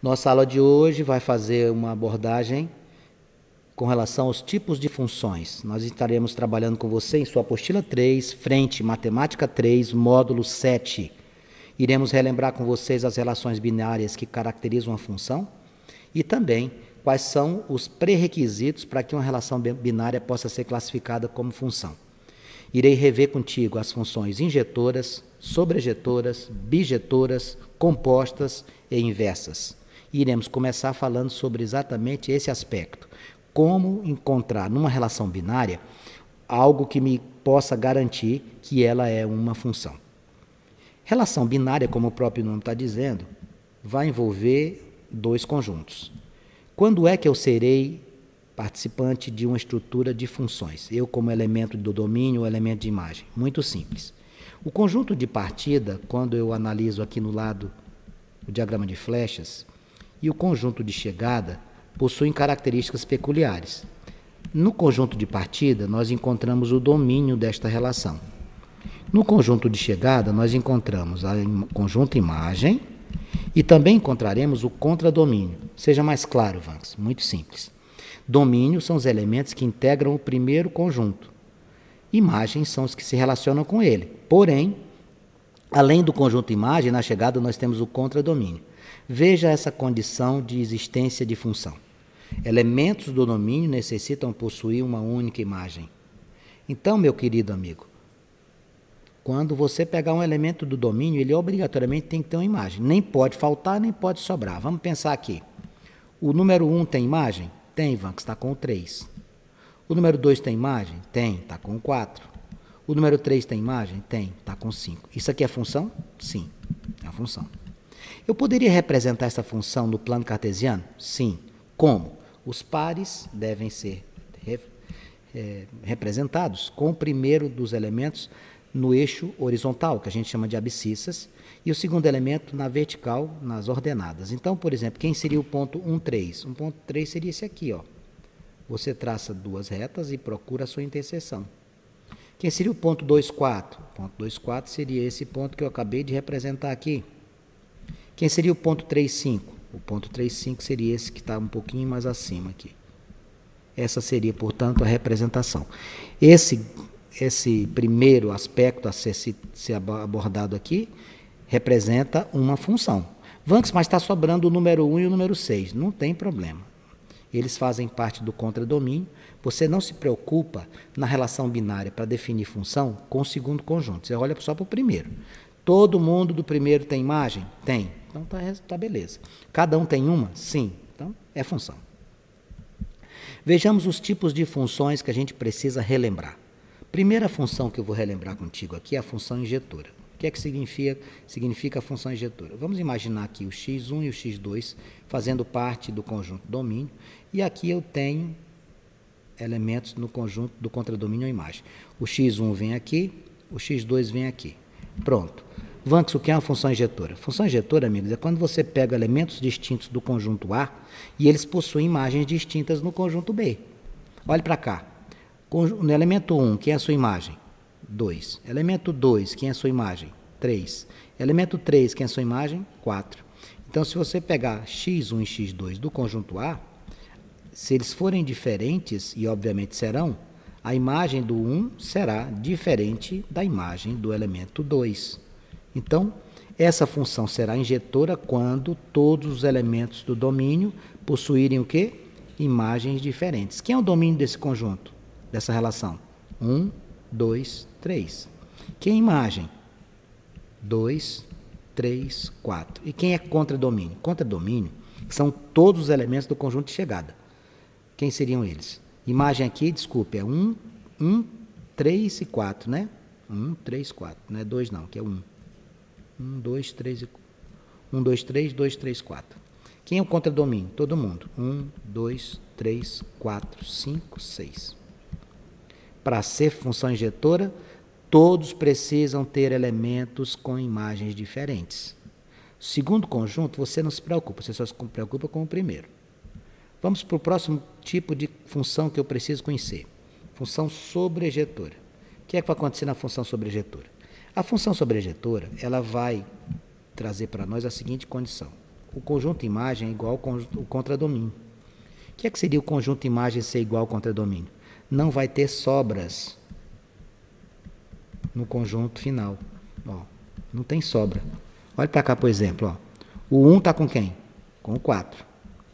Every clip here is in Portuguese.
Nossa aula de hoje vai fazer uma abordagem com relação aos tipos de funções. Nós estaremos trabalhando com você em sua apostila 3, frente Matemática 3, módulo 7. Iremos relembrar com vocês as relações binárias que caracterizam a função e também quais são os pré-requisitos para que uma relação binária possa ser classificada como função. Irei rever contigo as funções injetoras, sobrejetoras, bijetoras, compostas e inversas. Iremos começar falando sobre exatamente esse aspecto. Como encontrar numa relação binária algo que me possa garantir que ela é uma função. Relação binária, como o próprio nome está dizendo, vai envolver dois conjuntos. Quando é que eu serei participante de uma estrutura de funções? Eu como elemento do domínio ou elemento de imagem? Muito simples. O conjunto de partida, quando eu analiso aqui no lado o diagrama de flechas, e o conjunto de chegada possuem características peculiares. No conjunto de partida, nós encontramos o domínio desta relação. No conjunto de chegada, nós encontramos a conjunto imagem e também encontraremos o contradomínio. Seja mais claro, Vans, muito simples. Domínio são os elementos que integram o primeiro conjunto. Imagens são os que se relacionam com ele. Porém, além do conjunto imagem, na chegada nós temos o contradomínio. Veja essa condição de existência de função. Elementos do domínio necessitam possuir uma única imagem. Então, meu querido amigo, quando você pegar um elemento do domínio, ele obrigatoriamente tem que ter uma imagem. Nem pode faltar, nem pode sobrar. Vamos pensar aqui. O número 1 tem imagem? Tem, Ivan, que está com o 3. O número 2 tem imagem? Tem, está com o 4. O número 3 tem imagem? Tem, está com 5. Isso aqui é função? Sim, é a função. Eu poderia representar essa função no plano cartesiano? Sim. Como? Os pares devem ser representados com o primeiro dos elementos no eixo horizontal, que a gente chama de abscissas, e o segundo elemento na vertical, nas ordenadas. Então, por exemplo, quem seria o ponto 1, 3? Um ponto 3 seria esse aqui, ó. Você traça duas retas e procura a sua interseção. Quem seria o ponto 2, 4? O ponto 2, 4 seria esse ponto que eu acabei de representar aqui. Quem seria o ponto 3, 5? O ponto 3, 5 seria esse que está um pouquinho mais acima aqui. Essa seria, portanto, a representação. Esse primeiro aspecto a ser abordado aqui representa uma função. Vanks, mas está sobrando o número 1 e o número 6. Não tem problema. Eles fazem parte do contradomínio. Você não se preocupa na relação binária para definir função com o segundo conjunto. Você olha só para o primeiro. Todo mundo do primeiro tem imagem? Tem. Então tá beleza. Cada um tem uma? Sim. Então é função. Vejamos os tipos de funções que a gente precisa relembrar. Primeira função que eu vou relembrar contigo aqui é a função injetora. O que é que significa a função injetora? Vamos imaginar aqui o x1 e o x2 fazendo parte do conjunto domínio, e aqui eu tenho elementos no conjunto do contradomínio ou imagem. O x1 vem aqui, o x2 vem aqui. Pronto. Vanks, o que é uma função injetora? Função injetora, amigos, é quando você pega elementos distintos do conjunto A e eles possuem imagens distintas no conjunto B. Olhe para cá. No elemento 1, quem é a sua imagem? 2. Elemento 2, quem é a sua imagem? 3. Elemento 3, quem é a sua imagem? 4. Então, se você pegar x1 e x2 do conjunto A, se eles forem diferentes, e obviamente serão, a imagem do 1 será diferente da imagem do elemento 2. Então, essa função será injetora quando todos os elementos do domínio possuírem o quê? Imagens diferentes. Quem é o domínio desse conjunto, dessa relação? 1, 2, 3. Quem é imagem? 2, 3, 4. E quem é contradomínio? Contradomínio são todos os elementos do conjunto de chegada. Quem seriam eles? Imagem aqui, desculpe, é 1, 3 e 4, né? 1, 3, 4. Não é 2 não, que é 1. 1, 2, 3 e 1, 2, 3, 2, 3, 4. Quem é o contradomínio? Todo mundo. 1, 2, 3, 4, 5, 6. Para ser função injetora, todos precisam ter elementos com imagens diferentes. Segundo conjunto, você não se preocupa, você só se preocupa com o primeiro. Vamos para o próximo tipo de função que eu preciso conhecer. Função sobrejetora. O que é que vai acontecer na função sobrejetora? A função sobrejetora, ela vai trazer para nós a seguinte condição. o conjunto imagem é igual ao contradomínio. O que seria o conjunto imagem ser igual ao contradomínio? Não vai ter sobras no conjunto final. Ó, não tem sobra. Olha para cá, por exemplo. Ó. O 1 está com quem? Com o 4.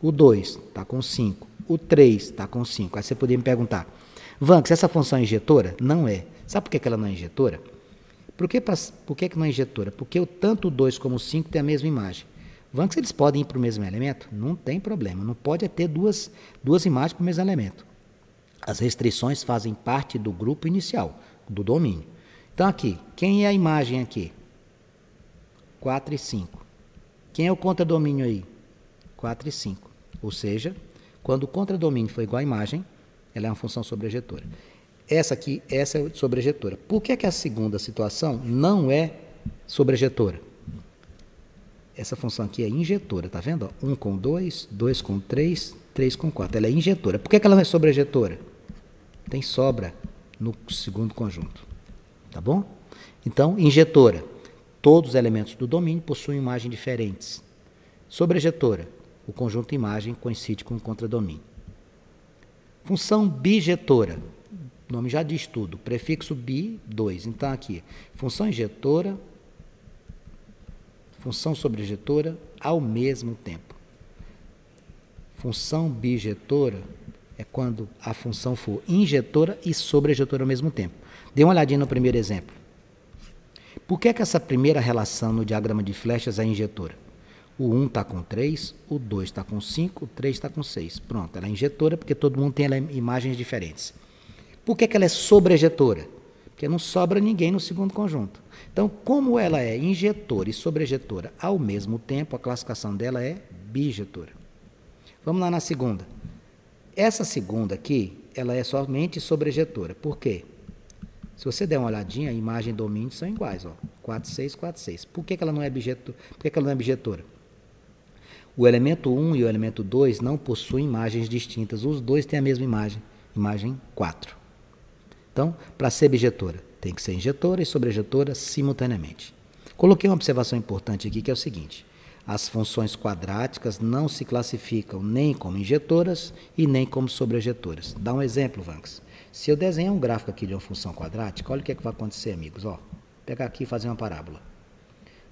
O 2 está com 5. O 3 está com 5. Aí você poderia me perguntar, Vanks, essa função é injetora? Não é. Sabe por que ela não é injetora? Por que não é injetora? Porque tanto o 2 como o 5 têm a mesma imagem. Vanks, eles podem ir para o mesmo elemento? Não tem problema. Não pode ter duas imagens para o mesmo elemento. As restrições fazem parte do grupo inicial, do domínio. Então, aqui, quem é a imagem aqui? 4 e 5. Quem é o contradomínio aí? 4 e 5. Ou seja, quando o contradomínio for igual à imagem, ela é uma função sobrejetora. Essa é sobrejetora. Por que a segunda situação não é sobrejetora? Essa função aqui é injetora, tá vendo? 1 com 2, 2 com 3, 3 com 4. Ela é injetora. Por que ela não é sobrejetora? Tem sobra no segundo conjunto. Tá bom? Então, injetora. Todos os elementos do domínio possuem imagens diferentes. Sobrejetora. O conjunto imagem coincide com o contradomínio. Função bijetora. O nome já diz tudo. Prefixo bi, 2. Então, aqui, função injetora, função sobrejetora ao mesmo tempo. Função bijetora é quando a função for injetora e sobrejetora ao mesmo tempo. Dê uma olhadinha no primeiro exemplo. Por que essa primeira relação no diagrama de flechas é injetora? O 1 está com 3, o 2 está com 5, o 3 está com 6. Pronto, ela é injetora porque todo mundo tem imagens diferentes. Por que ela é sobrejetora? Porque não sobra ninguém no segundo conjunto. Então, como ela é injetora e sobrejetora ao mesmo tempo, a classificação dela é bijetora. Vamos lá na segunda. Essa segunda aqui, ela é somente sobrejetora. Por quê? Se você der uma olhadinha, a imagem e domínio são iguais. Ó, 4, 6, 4, 6. Por que ela não é bijetora? Por que ela não é bijetora? O elemento 1 e o elemento 2 não possuem imagens distintas. Os dois têm a mesma imagem. Imagem 4. Então, para ser bijetora, tem que ser injetora e sobrejetora simultaneamente. Coloquei uma observação importante aqui, que é o seguinte. As funções quadráticas não se classificam nem como injetoras e nem como sobrejetoras. Dá um exemplo, Vanks. Se eu desenhar um gráfico aqui de uma função quadrática, olha o que vai acontecer, amigos. Ó, pegar aqui e fazer uma parábola.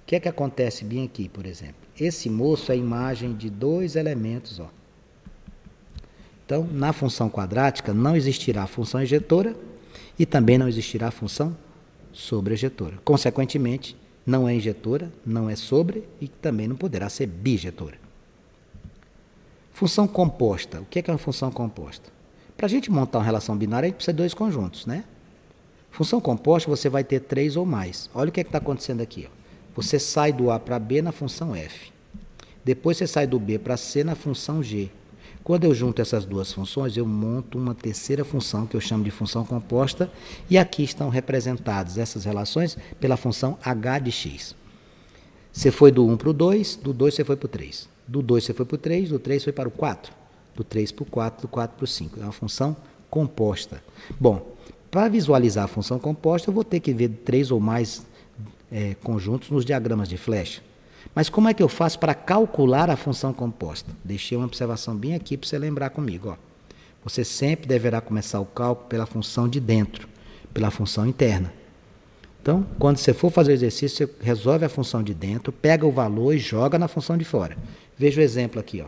O que acontece bem aqui, por exemplo? Esse moço é a imagem de dois elementos. Ó. Então, na função quadrática, não existirá a função injetora e também não existirá a função sobrejetora. Consequentemente, não é injetora, não é sobre e também não poderá ser bijetora. Função composta. O que é uma função composta? Para a gente montar uma relação binária, a gente precisa de dois conjuntos, né? Função composta, você vai ter 3 ou mais. Olha o que está acontecendo aqui. Ó. Você sai do A para B na função f. Depois você sai do B para C na função g. Quando eu junto essas duas funções, eu monto uma terceira função, que eu chamo de função composta, e aqui estão representadas essas relações pela função h de x. Você foi do 1 para o 2, do 2 você foi para o 3. Do 2 você foi para o 3, do 3 foi para o 4. Do 3 para o 4, do 4 para o 5. É uma função composta. Bom, para visualizar a função composta, eu vou ter que ver 3 ou mais conjuntos nos diagramas de flecha. Mas como é que eu faço para calcular a função composta? Deixei uma observação bem aqui para você lembrar comigo. Ó. Você sempre deverá começar o cálculo pela função de dentro, pela função interna. Então, quando você for fazer o exercício, você resolve a função de dentro, pega o valor e joga na função de fora. Veja o exemplo aqui. Ó.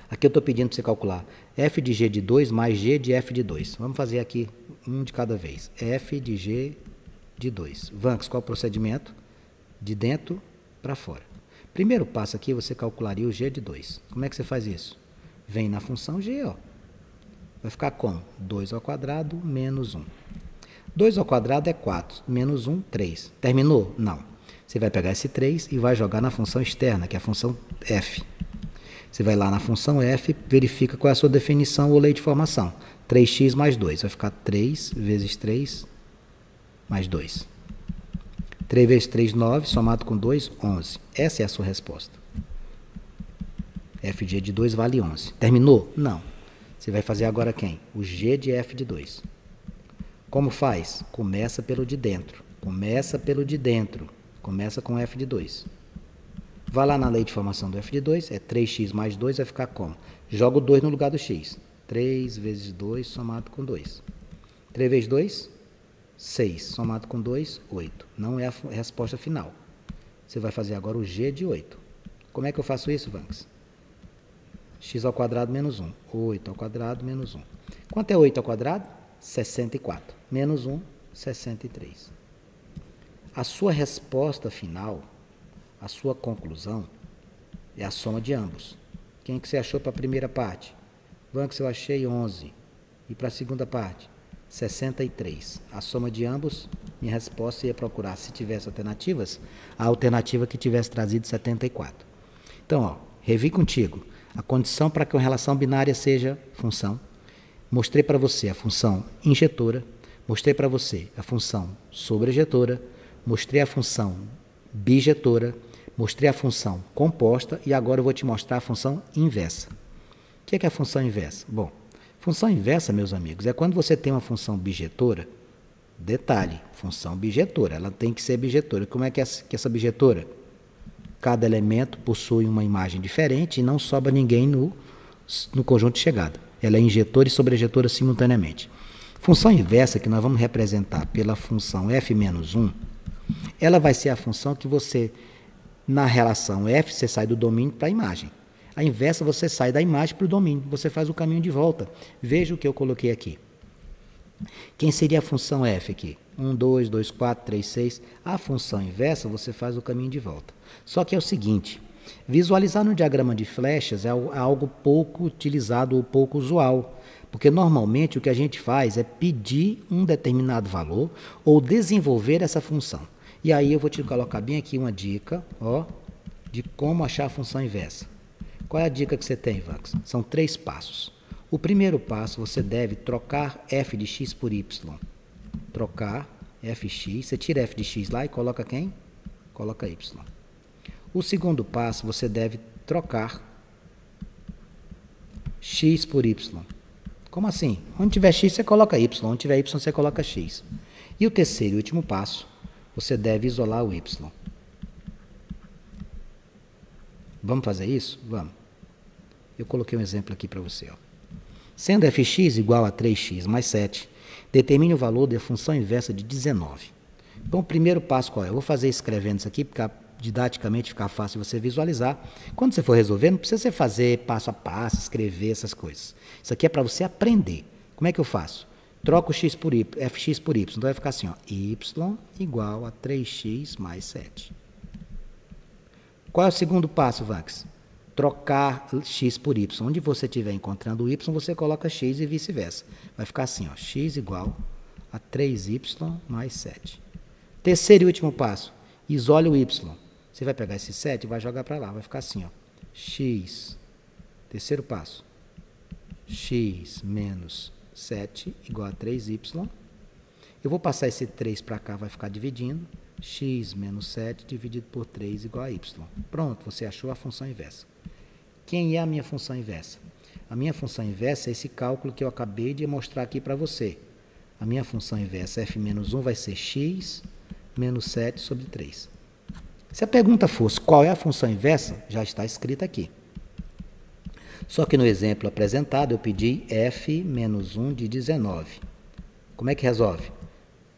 Aqui eu estou pedindo para você calcular f de g de 2 mais g de f de 2. Vamos fazer aqui um de cada vez. f de g de 2. Vanks, qual é o procedimento? De dentro para fora. Primeiro passo aqui, você calcularia o g de 2. Como é que você faz isso? Vem na função g, ó. Vai ficar como? 2 ao quadrado menos 1. 2 ao quadrado é 4, menos 1, 3. Terminou? Não. Você vai pegar esse 3 e vai jogar na função externa, que é a função f. Você vai lá na função f, verifica qual é a sua definição ou lei de formação. 3x mais 2. Vai ficar 3 vezes 3 mais 2. 3 vezes 3, 9, somado com 2, 11. Essa é a sua resposta. f de g de 2 vale 11. Terminou? Não. Você vai fazer agora quem? O g de f de 2. Como faz? Começa pelo de dentro. Começa pelo de dentro. Começa com f de 2. Vai lá na lei de formação do f de 2, é 3x mais 2, vai ficar como? Joga o 2 no lugar do x. 3 vezes 2 somado com 2. 3 vezes 2, 6. Somado com 2, 8. Não é a resposta final. Você vai fazer agora o g de 8. Como é que eu faço isso, Vanks? X ao quadrado menos 1. 8 ao quadrado menos 1. Quanto é 8 ao quadrado? 64. Menos 1, 63. A sua resposta final, a sua conclusão, é a soma de ambos. Quem que você achou para a primeira parte? Vanks, eu achei 11. E para a segunda parte? 63. A soma de ambos, minha resposta ia procurar, se tivesse alternativas, a alternativa que tivesse trazido 74. Então, ó, revi contigo. A condição para que uma relação binária seja função. Mostrei para você a função injetora. Mostrei para você a função sobrejetora. Mostrei a função bijetora. Mostrei a função composta. E agora eu vou te mostrar a função inversa. O que é a função inversa? Bom, função inversa, meus amigos, é quando você tem uma função bijetora. Detalhe, função bijetora, ela tem que ser bijetora. Como é que é essa bijetora? Cada elemento possui uma imagem diferente e não sobra ninguém no conjunto de chegada. Ela é injetora e sobrejetora simultaneamente. Função inversa, que nós vamos representar pela função f menos 1, ela vai ser a função que você, na relação f, você sai do domínio para a imagem. A inversa, você sai da imagem para o domínio. Você faz o caminho de volta. Veja o que eu coloquei aqui. Quem seria a função f aqui? 1, 2, 2, 4, 3, 6. A função inversa, você faz o caminho de volta. Só que é o seguinte, visualizar no diagrama de flechas é algo pouco utilizado ou pouco usual. Porque normalmente o que a gente faz é pedir um determinado valor ou desenvolver essa função. E aí eu vou te colocar bem aqui uma dica, ó, de como achar a função inversa. Qual é a dica que você tem, Vanks? São 3 passos. O primeiro passo, você deve trocar f de x por y. Trocar fx, você tira f de x lá e coloca quem? Coloca y. O segundo passo, você deve trocar x por y. Como assim? Onde tiver x, você coloca y. Onde tiver y, você coloca x. E o terceiro e último passo, você deve isolar o y. Vamos fazer isso? Vamos. Eu coloquei um exemplo aqui para você. Ó. Sendo fx igual a 3x mais 7, determine o valor da função inversa de 19. Então, o primeiro passo qual é? Eu vou fazer escrevendo isso aqui, porque didaticamente ficar fácil você visualizar. Quando você for resolver, não precisa você fazer passo a passo, escrever essas coisas. Isso aqui é para você aprender. Como é que eu faço? Troco x por y, fx por y. Então, vai ficar assim, ó, y igual a 3x mais 7. Qual é o segundo passo, Vanks? Trocar x por y. Onde você estiver encontrando o y, você coloca x e vice-versa. Vai ficar assim, ó, x igual a 3y mais 7. Terceiro e último passo, isole o y. Você vai pegar esse 7 e vai jogar para lá. Vai ficar assim, ó, x. Terceiro passo, x menos 7 igual a 3y. Eu vou passar esse 3 para cá, vai ficar dividindo. X menos 7 dividido por 3 igual a y. Pronto, você achou a função inversa. Quem é a minha função inversa? A minha função inversa é esse cálculo que eu acabei de mostrar aqui para você. A minha função inversa, f menos 1, vai ser x menos 7 sobre 3. Se a pergunta fosse qual é a função inversa, já está escrita aqui. Só que no exemplo apresentado, eu pedi f menos 1 de 19. Como é que resolve?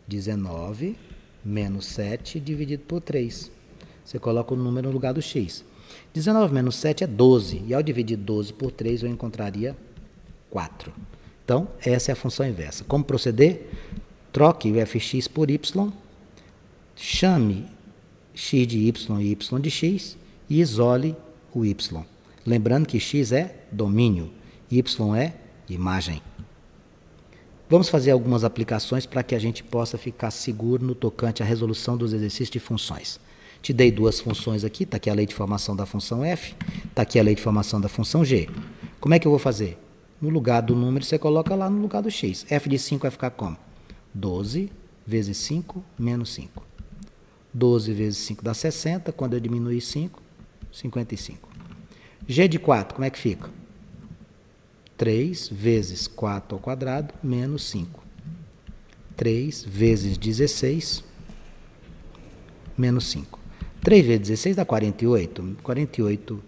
19 menos 7 dividido por 3. Você coloca o número no lugar do x. 19 menos 7 é 12. E ao dividir 12 por 3, eu encontraria 4. Então, essa é a função inversa. Como proceder? Troque o fx por y. Chame x de y e y de x. E isole o y. Lembrando que x é domínio. Y é imagem. Vamos fazer algumas aplicações para que a gente possa ficar seguro no tocante à resolução dos exercícios de funções. Te dei 2 funções aqui, está aqui a lei de formação da função f, está aqui a lei de formação da função g. Como é que eu vou fazer? No lugar do número, você coloca lá no lugar do x. F de 5 vai ficar como? 12 vezes 5 menos 5. 12 vezes 5 dá 60, quando eu diminuir 5, 55. G de 4, como é que fica? 3 vezes 4 ao quadrado menos 5. 3 vezes 16 menos 5. 3 vezes 16 dá 48. 48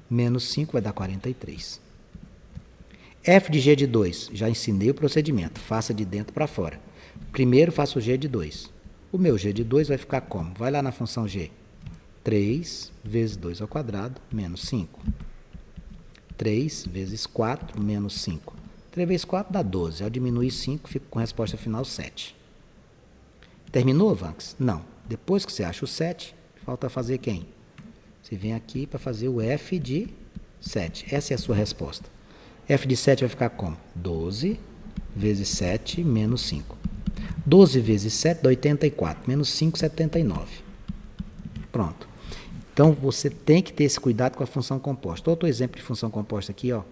menos 5 vai dar 43. F de g de 2. Já ensinei o procedimento. Faça de dentro para fora. Primeiro faço o g de 2. O meu g de 2 vai ficar como? Vai lá na função g. 3 vezes 2 ao quadrado menos 5. 3 vezes 4 menos 5. 3 vezes 4 dá 12. Ao diminuir 5, fico com a resposta final 7. Terminou, Vanks? Não. Depois que você acha o 7, falta fazer quem? Você vem aqui para fazer o f de 7. Essa é a sua resposta. F de 7 vai ficar como? 12 vezes 7 menos 5. 12 vezes 7 dá 84. Menos 5, 79. Pronto. Então, você tem que ter esse cuidado com a função composta. Outro exemplo de função composta aqui, ó.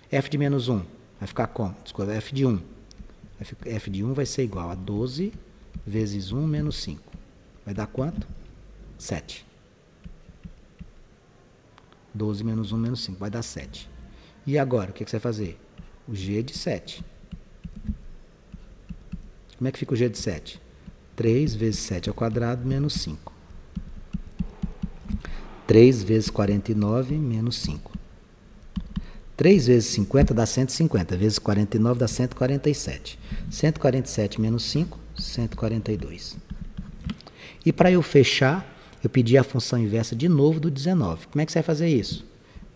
F de menos 1 vai ficar como? Desculpa, F de 1. F de 1 vai ser igual a 12 vezes 1 menos 5. Vai dar quanto? 7. 12 menos 1 menos 5. Vai dar 7. E agora, o que você vai fazer? O g de 7. Como é que fica o g de 7? 3 vezes 7 ao quadrado menos 5. 3 vezes 49 menos 5. 3 vezes 50 dá 150. Vezes 49 dá 147. 147 menos 5, 142. E para eu fechar, eu pedi a função inversa de novo do 19. Como é que você vai fazer isso?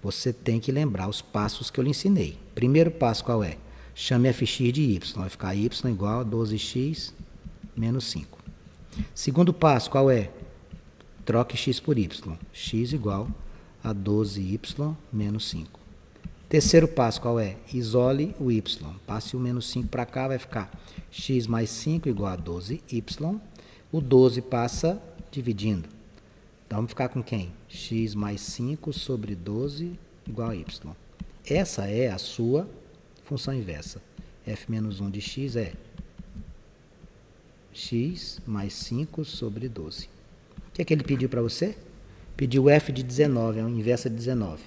Você tem que lembrar os passos que eu lhe ensinei. Primeiro passo qual é? Chame fx de y. Vai ficar y igual a 12x menos 5. Segundo passo qual é? Troque x por y. X igual a 12y menos 5. Terceiro passo qual é? Isole o y. Passe o menos 5 para cá, vai ficar x mais 5 igual a 12y. O 12 passa dividindo. Então, vamos ficar com quem? X mais 5 sobre 12 igual a y. Essa é a sua função inversa. F menos 1 de x é x mais 5 sobre 12. O que é que ele pediu para você? Pediu f de 19, é a inversa de 19.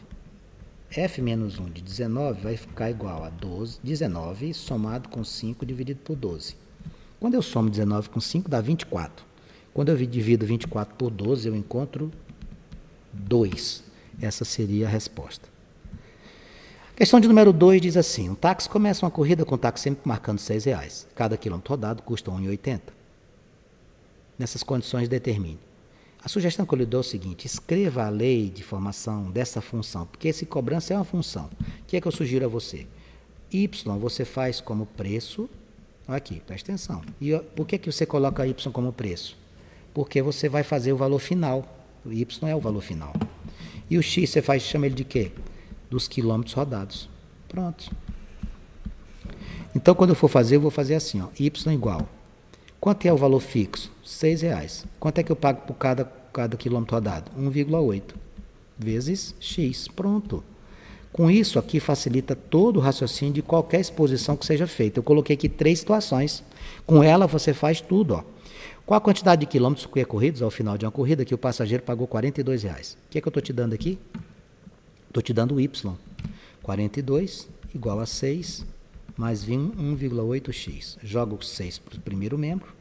F menos 1 de 19 vai ficar igual a 19 somado com 5 dividido por 12. Quando eu somo 19 com 5, dá 24. Quando eu divido 24 por 12, eu encontro 2. Essa seria a resposta. Questão de número 2 diz assim: um táxi começa uma corrida com o táxi sempre marcando R$6. Cada quilômetro rodado custa R$ 1,80. Nessas condições, determine. A sugestão que eu lhe dou é o seguinte: escreva a lei de formação dessa função, porque esse cobrança é uma função. O que é que eu sugiro a você? Y você faz como preço. Olha aqui, presta atenção. E por que você coloca Y como preço? Porque você vai fazer o valor final. O Y é o valor final. E o X você faz, chama ele de quê? Dos quilômetros rodados. Pronto. Então, quando eu for fazer, eu vou fazer assim, ó. Y igual. Quanto é o valor fixo? R$6. Quanto é que eu pago por cada quilômetro rodado? 1,8 vezes X. Pronto. Com isso aqui facilita todo o raciocínio de qualquer exposição que seja feita. Eu coloquei aqui 3 situações. Com ela você faz tudo, ó. Qual a quantidade de quilômetros percorridos ao final de uma corrida que o passageiro pagou R$42? O que é que eu estou te dando aqui? Estou te dando o Y. 42 igual a 6 mais 1,8x. Jogo 6 para o primeiro membro.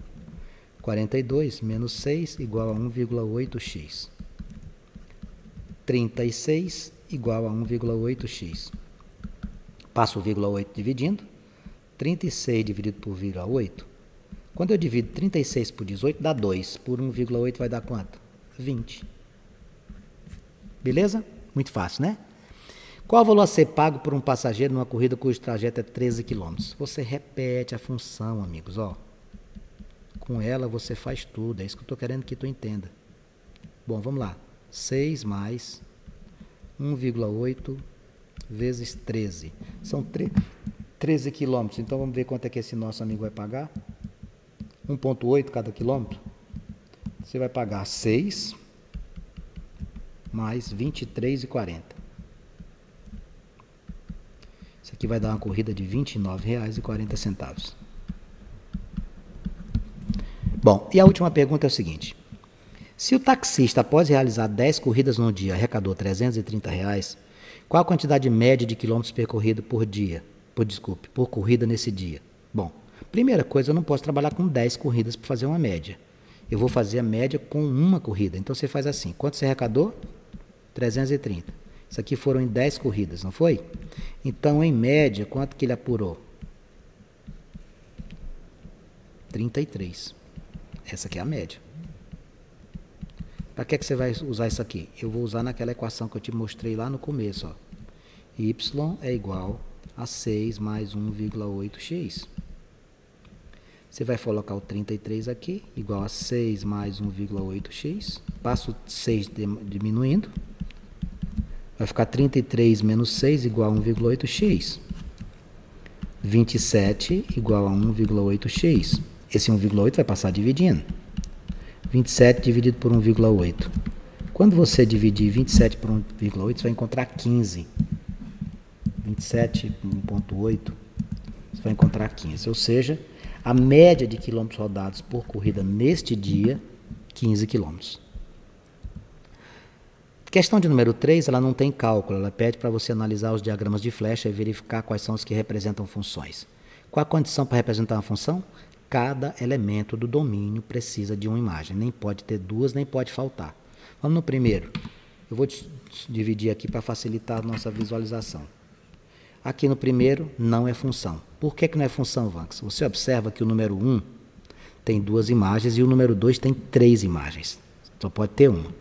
42 menos 6 igual a 1,8x. 36 igual a 1,8x. Passo o 0,8 dividindo. 36 dividido por 0,8. Quando eu divido 36 por 18, dá 2. Por 1,8 vai dar quanto? 20. Beleza? Muito fácil, né? Qual o valor a ser pago por um passageiro numa corrida cujo trajeto é 13 km? Você repete a função, amigos, ó. Com ela você faz tudo, é isso que eu estou querendo que tu entenda. Bom, vamos lá. 6 mais 1,8 vezes 13. São 13 quilômetros, então vamos ver quanto é que esse nosso amigo vai pagar. 1,8 cada quilômetro. Você vai pagar 6 mais 23,40. Isso aqui vai dar uma corrida de R$ 29,40. Bom, e a última pergunta é o seguinte. Se o taxista, após realizar 10 corridas no dia, arrecadou R$ 330, qual a quantidade média de quilômetros percorridos por dia? Por corrida nesse dia? Bom, primeira coisa, eu não posso trabalhar com 10 corridas para fazer uma média. eu vou fazer a média com uma corrida. Então você faz assim, quanto você arrecadou? 330. Isso aqui foram em 10 corridas, não foi? Então, em média, quanto que ele apurou? 33. Essa aqui é a média. Para que você vai usar isso aqui? Eu vou usar naquela equação que eu te mostrei lá no começo. Ó. Y é igual a 6 mais 1,8x. Você vai colocar o 33 aqui, igual a 6 mais 1,8x. Passa o 6 diminuindo. Vai ficar 33 menos 6 igual a 1,8x. 27 igual a 1,8x. Esse 1,8 vai passar dividindo. 27 dividido por 1,8. Quando você dividir 27 por 1,8, você vai encontrar 15. 27 por 1,8, você vai encontrar 15. Ou seja, a média de quilômetros rodados por corrida neste dia, 15 quilômetros. Questão de número 3, ela não tem cálculo, ela pede para você analisar os diagramas de flecha e verificar quais são os que representam funções. Qual a condição para representar uma função? Cada elemento do domínio precisa de uma imagem, nem pode ter duas, nem pode faltar. Vamos no primeiro. Eu vou dividir aqui para facilitar a nossa visualização. Aqui no primeiro, não é função. Por que não é função, Vanks? Você observa que o número 1 tem 2 imagens e o número 2 tem 3 imagens. Só pode ter uma.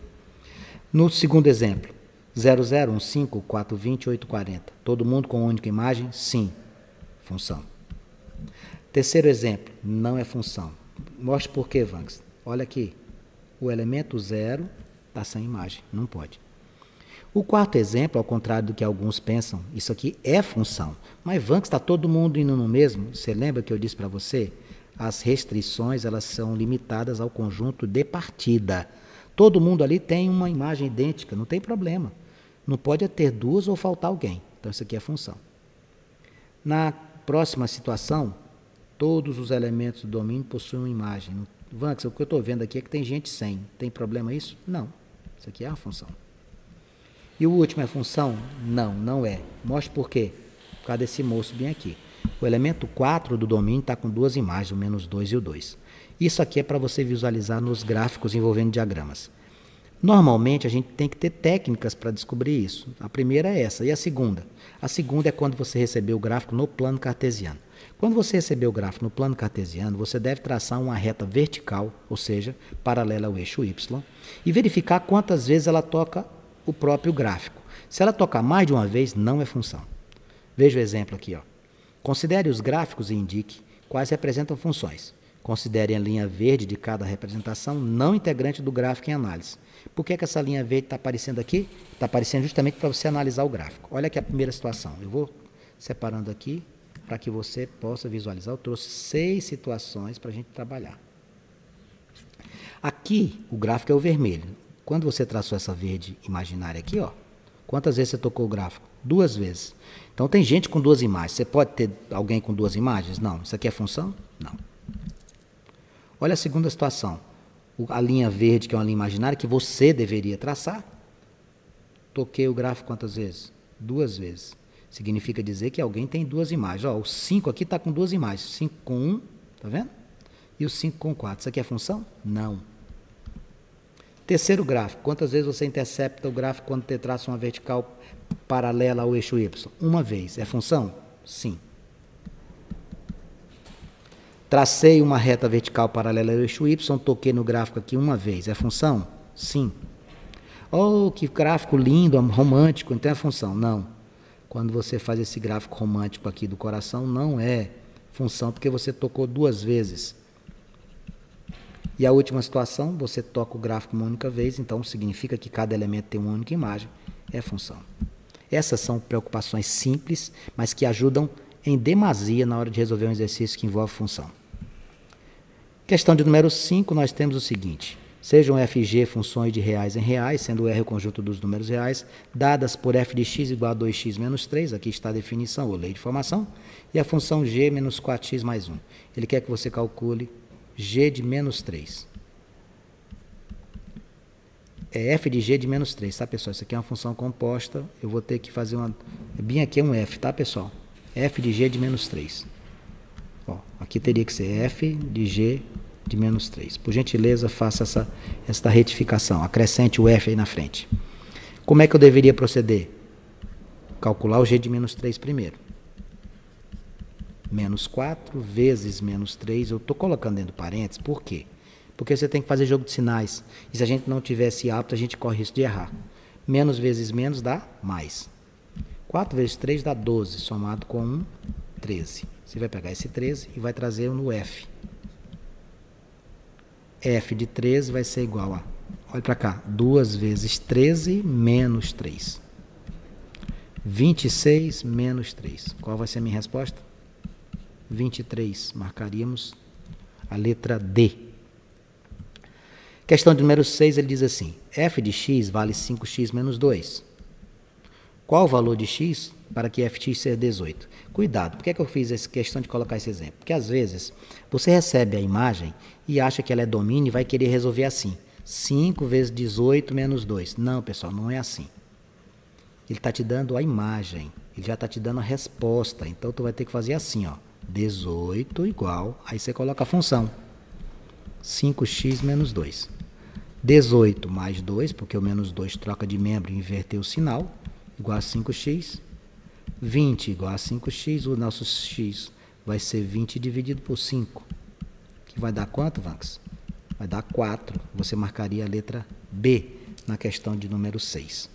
No segundo exemplo, 00, 15, 420, 840. Todo mundo com única imagem? Sim. Função. Terceiro exemplo, não é função. Mostre por quê, Vanks. Olha aqui. O elemento 0 está sem imagem. Não pode. O quarto exemplo, ao contrário do que alguns pensam, isso aqui é função. Mas, Vanks, está todo mundo indo no mesmo? Você lembra que eu disse para você? As restrições, elas são limitadas ao conjunto de partida. Todo mundo ali tem uma imagem idêntica, não tem problema. Não pode ter duas ou faltar alguém. Então, isso aqui é função. Na próxima situação, todos os elementos do domínio possuem uma imagem. Vanks, o que eu estou vendo aqui é que tem gente sem. Tem problema isso? Não. Isso aqui é a função. E o último é função? Não, não é. Mostre por quê. Por causa desse moço bem aqui. O elemento 4 do domínio está com 2 imagens, o menos 2 e o 2. Isso aqui é para você visualizar nos gráficos envolvendo diagramas. Normalmente, a gente tem que ter técnicas para descobrir isso. A primeira é essa. E a segunda? A segunda é quando você receber o gráfico no plano cartesiano. Quando você receber o gráfico no plano cartesiano, você deve traçar uma reta vertical, ou seja, paralela ao eixo Y, e verificar quantas vezes ela toca o próprio gráfico. Se ela tocar mais de uma vez, não é função. Veja o exemplo aqui. Ó. Considere os gráficos e indique quais representam funções. Considere a linha verde de cada representação não integrante do gráfico em análise. Por que essa linha verde está aparecendo aqui? Está aparecendo justamente para você analisar o gráfico. Olha aqui a primeira situação. Eu vou separando aqui para que você possa visualizar. Eu trouxe 6 situações para a gente trabalhar. Aqui, o gráfico é o vermelho. Quando você traçou essa verde imaginária aqui, ó, quantas vezes você tocou o gráfico? 2 vezes. Então, tem gente com 2 imagens. Você pode ter alguém com 2 imagens? Não. Isso aqui é função? Não. Olha a segunda situação. A linha verde, que é uma linha imaginária, que você deveria traçar. Toquei o gráfico quantas vezes? 2 vezes. Significa dizer que alguém tem 2 imagens. Ó, o 5 aqui está com 2 imagens. 5 com 1, tá vendo? E o 5 com 4. Isso aqui é função? Não. Terceiro gráfico. Quantas vezes você intercepta o gráfico quando você traça uma vertical paralela ao eixo Y? 1 vez. É função? Sim. Tracei uma reta vertical paralela ao eixo Y, toquei no gráfico aqui 1 vez. É função? Sim. Oh, que gráfico lindo, romântico. Então é função? Não. Quando você faz esse gráfico romântico aqui do coração, não é função, porque você tocou 2 vezes. E a última situação, você toca o gráfico uma única vez, então significa que cada elemento tem uma única imagem, é função. Essas são preocupações simples, mas que ajudam em demasia na hora de resolver um exercício que envolve função. Questão de número 5, nós temos o seguinte. Sejam f e g funções de reais em reais, sendo R o conjunto dos números reais, dadas por f de x igual a 2x menos 3, aqui está a definição ou lei de formação, e a função g menos 4x mais 1. Ele quer que você calcule g de menos 3. É f de g de menos 3, tá, pessoal? Isso aqui é uma função composta, eu vou ter que fazer uma... Bem aqui é um f, tá, pessoal? f de g de menos 3. Ó, aqui teria que ser f de g de menos 3. Por gentileza, faça esta retificação. Acrescente o f aí na frente. Como é que eu deveria proceder? Calcular o g de menos 3 primeiro. Menos 4 vezes menos 3. Eu estou colocando dentro do parênteses. Por quê? Porque você tem que fazer jogo de sinais. E se a gente não tivesse apto, a gente corre risco de errar. Menos vezes menos dá mais. 4 vezes 3 dá 12, somado com 1, 13. Você vai pegar esse 13 e vai trazer no f. F de 13 vai ser igual a, olha para cá, 2 vezes 13 menos 3. 26 menos 3. Qual vai ser a minha resposta? 23. Marcaríamos a letra D. Questão de número 6, ele diz assim, f de x vale 5x menos 2. Qual o valor de x para que fx seja 18? Cuidado, por que eu fiz essa questão de colocar esse exemplo? Porque às vezes você recebe a imagem e acha que ela é domínio e vai querer resolver assim. 5 vezes 18 menos 2. Não, pessoal, não é assim. Ele está te dando a imagem, ele já está te dando a resposta. Então, tu vai ter que fazer assim, ó. 18 igual, aí você coloca a função. 5x menos 2. 18 mais 2, porque o menos 2 troca de membro e inverteu o sinal, igual a 5x. 20 igual a 5x, o nosso x vai ser 20 dividido por 5. Que vai dar quanto, Vanks? Vai dar 4. Você marcaria a letra B na questão de número 6.